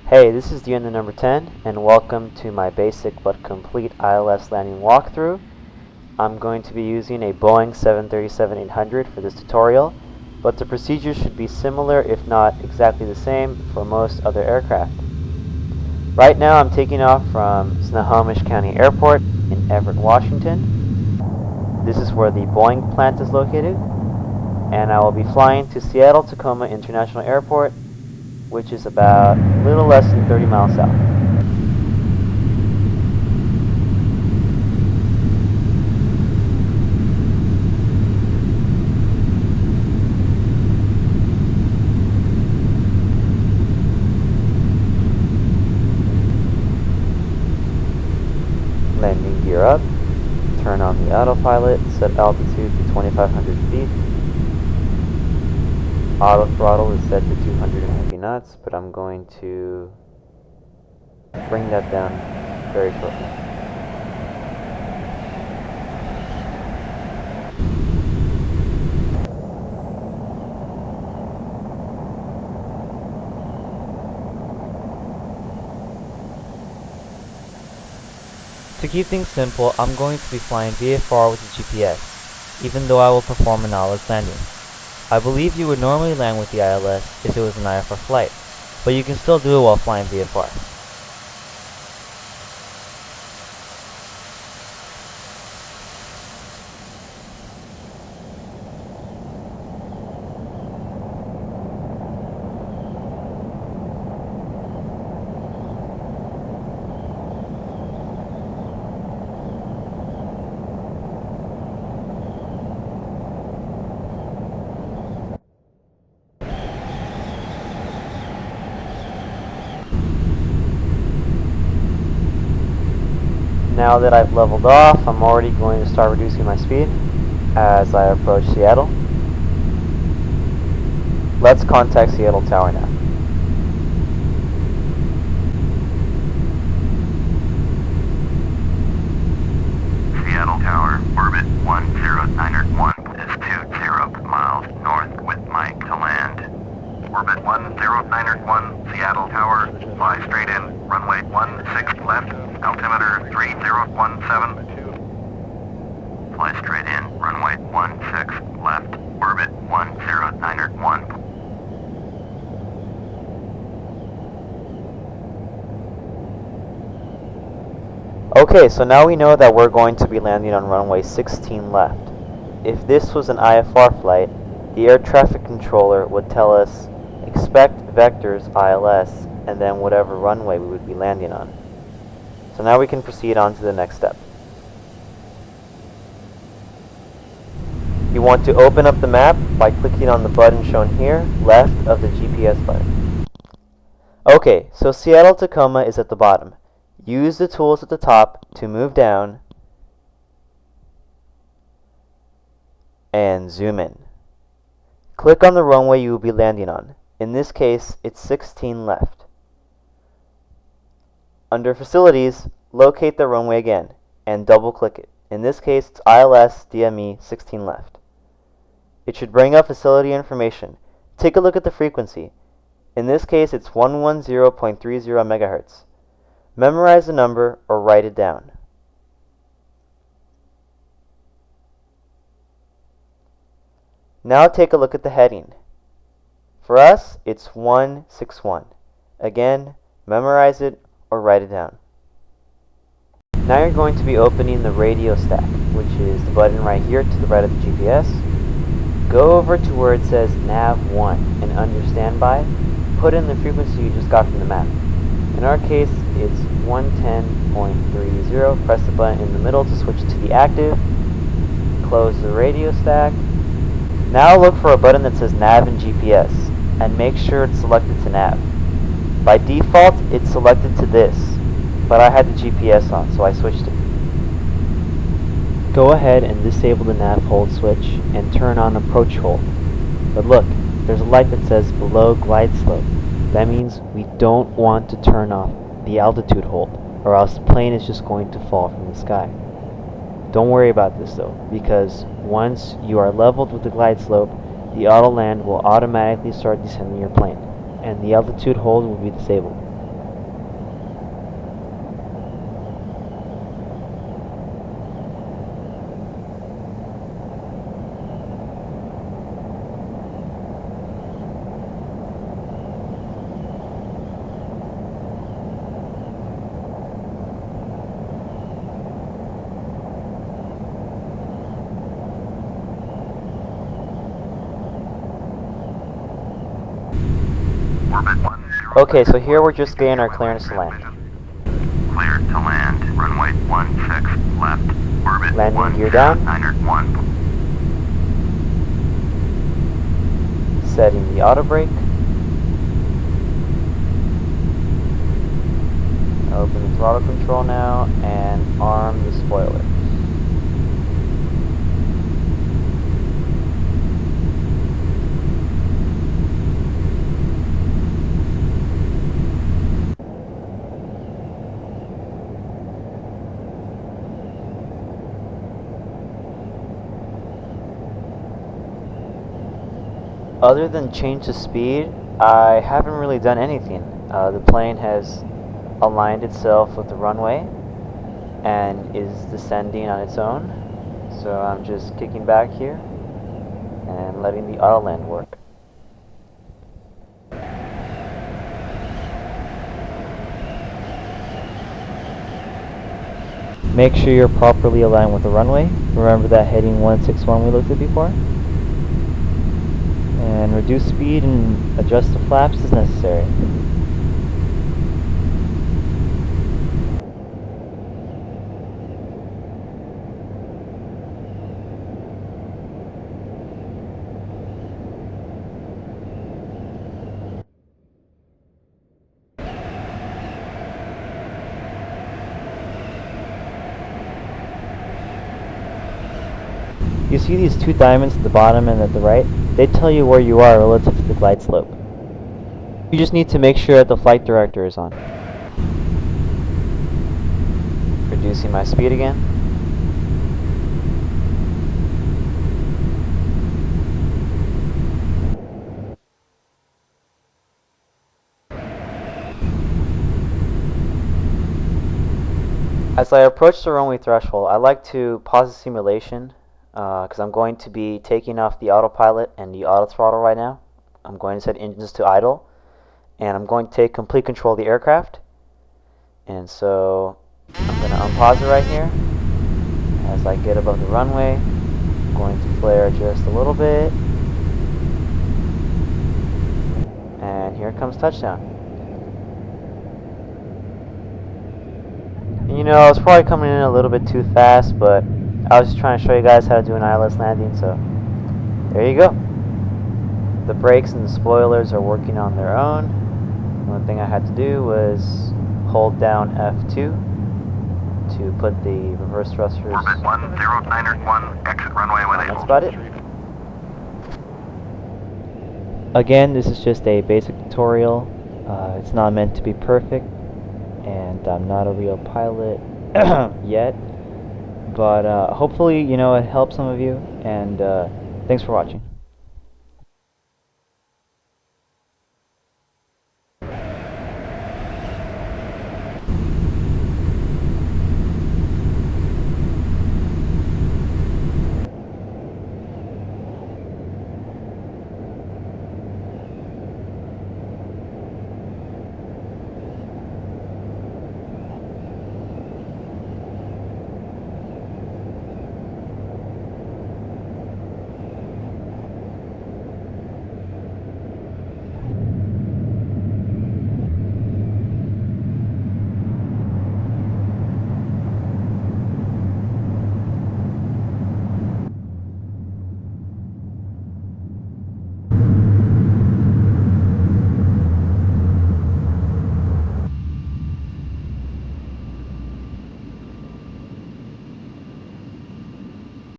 Hey, this is the end of number 10, and welcome to my basic but complete ILS landing walkthrough. I'm going to be using a Boeing 737-800 for this tutorial, but the procedure should be similar, if not exactly the same, for most other aircraft. Right now I'm taking off from Snohomish County Airport in Everett, Washington. This is where the Boeing plant is located, and I will be flying to Seattle-Tacoma International Airport, which is about a little less than 30 miles south. Landing gear up, turn on the autopilot, set altitude to 2,500 feet. Auto throttle is set to 250 knots, but I'm going to bring that down very shortly. To keep things simple, I'm going to be flying VFR with the GPS, even though I will perform an ILS landing. I believe you would normally land with the ILS if it was an IFR flight, but you can still do it while flying VFR. Now that I've leveled off, I'm already going to start reducing my speed as I approach Seattle. Let's contact Seattle Tower now. Seattle Tower, orbit 1091 is 20 miles north with Mike to land. Orbit 1091, Seattle Tower, fly straight in, runway 16 left, altimeter 3017. Fly straight in, runway 16 left, orbit 1091. Okay, so now we know that we're going to be landing on runway 16 left. If this was an IFR flight, the air traffic controller would tell us expect vectors ILS and then whatever runway we would be landing on. So now we can proceed on to the next step. You want to open up the map by clicking on the button shown here, left of the GPS button. Okay, so Seattle-Tacoma is at the bottom. Use the tools at the top to move down and zoom in. Click on the runway you will be landing on. In this case, it's 16 left. Under Facilities, locate the runway again and double-click it. In this case, it's ILS DME 16 left. It should bring up facility information. Take a look at the frequency. In this case, it's 110.30 megahertz. Memorize the number or write it down. Now take a look at the heading. For us, it's 161. Again, memorize it or write it down. Now you're going to be opening the radio stack, which is the button right here to the right of the GPS. Go over to where it says nav1 and under standby, put in the frequency you just got from the map. In our case, it's 110.30. Press the button in the middle to switch to the active. Close the radio stack. Now look for a button that says nav and GPS, and make sure it's selected to nav. By default, it's selected to this, but I had the GPS on, so I switched it. Go ahead and disable the nav hold switch and turn on approach hold. But look, there's a light that says below glide slope. That means we don't want to turn off the altitude hold, or else the plane is just going to fall from the sky. Don't worry about this though, because once you are leveled with the glide slope, the Autoland will automatically start descending your plane, and the altitude hold will be disabled. Okay, so here we're just getting our clearance to land. Clear to land. Runway 16 left. Orbit Landing gear down. 1. Setting the auto brake. Open the throttle control now and arm the spoilers. Other than change the speed, I haven't really done anything. The plane has aligned itself with the runway and is descending on its own. So I'm just kicking back here and letting the Autoland work. Make sure you're properly aligned with the runway. Remember that heading 161 we looked at before? And reduce speed and adjust the flaps as necessary. You see these two diamonds at the bottom and at the right? They tell you where you are relative to the glide slope. You just need to make sure that the flight director is on. Reducing my speed again. As I approach the runway threshold, I like to pause the simulation because I'm going to be taking off the autopilot and the auto throttle right now. I'm going to set engines to idle, and I'm going to take complete control of the aircraft. And so I'm going to unpause it right here. As I get above the runway, I'm going to flare just a little bit. And here comes touchdown. And you know, I was probably coming in a little bit too fast, but I was just trying to show you guys how to do an ILS landing, so there you go. The brakes and the spoilers are working on their own. One thing I had to do was hold down F2 to put the reverse thrusters. Orbit 1091, exit runway when able. That's about it. Again, this is just a basic tutorial. It's not meant to be perfect, and I'm not a real pilot yet. But hopefully, you know, it helps some of you, and thanks for watching.